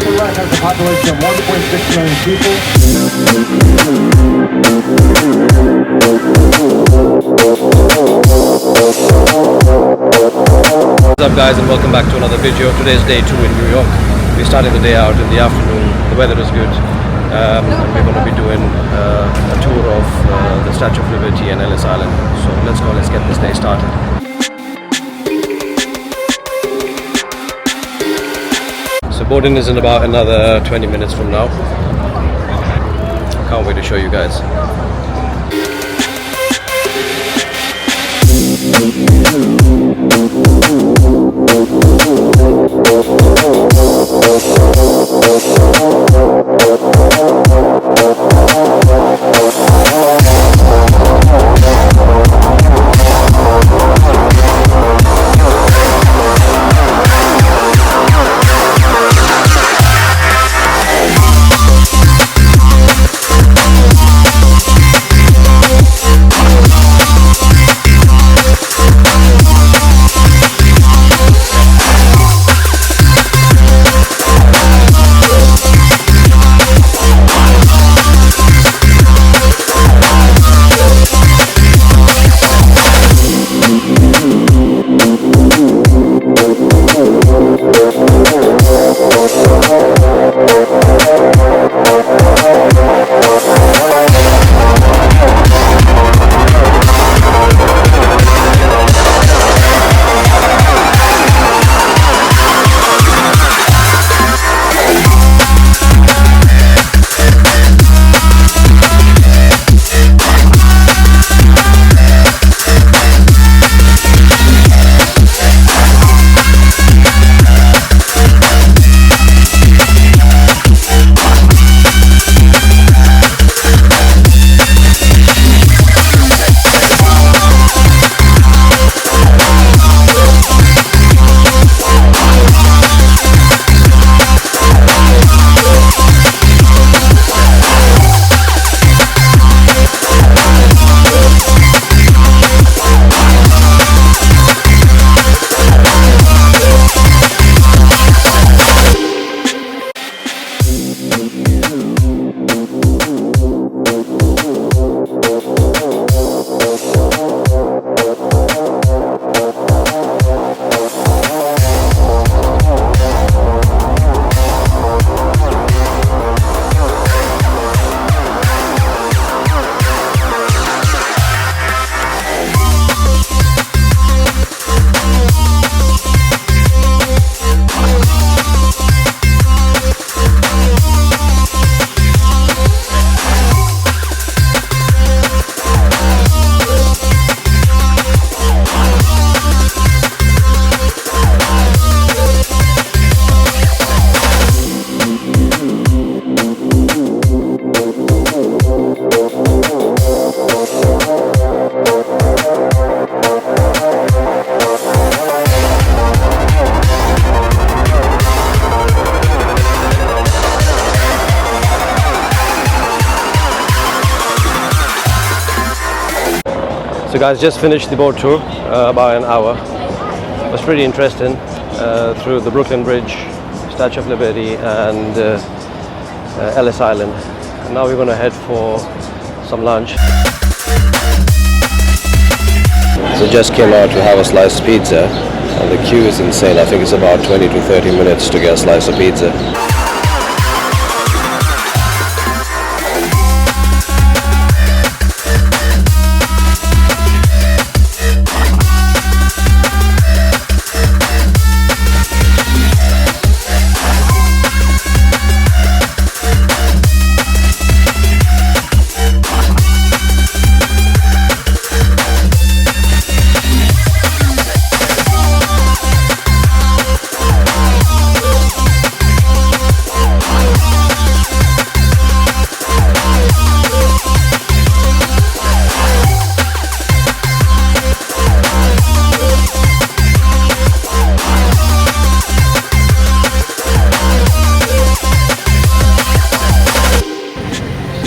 Florida has a population of 1.6 million people. What's up guys, and welcome back to another video. Today's day 2 in New York. We're starting the day out in the afternoon. The weather is good. And we're going to be doing a tour of the Statue of Liberty and Ellis Island. So let's get this day started. So boarding is in about another 20 minutes from now. Can't wait to show you guys. So guys, just finished the boat tour, about an hour. It was pretty interesting, through the Brooklyn Bridge, Statue of Liberty and Ellis Island. And now we're going to head for some lunch. So just came out to have a slice of pizza and the queue is insane. I think it's about 20 to 30 minutes to get a slice of pizza.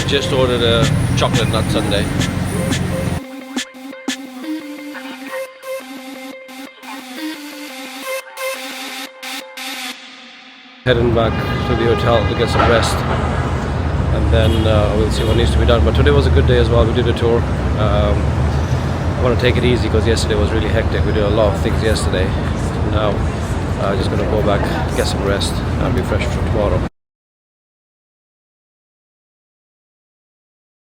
Just ordered a chocolate nut sundae. Heading back to the hotel to get some rest, and then we'll see what needs to be done. But today was a good day as well. We did a tour. I want to take it easy because yesterday was really hectic. We did a lot of things yesterday. Now just going to go back, get some rest, and be fresh for tomorrow.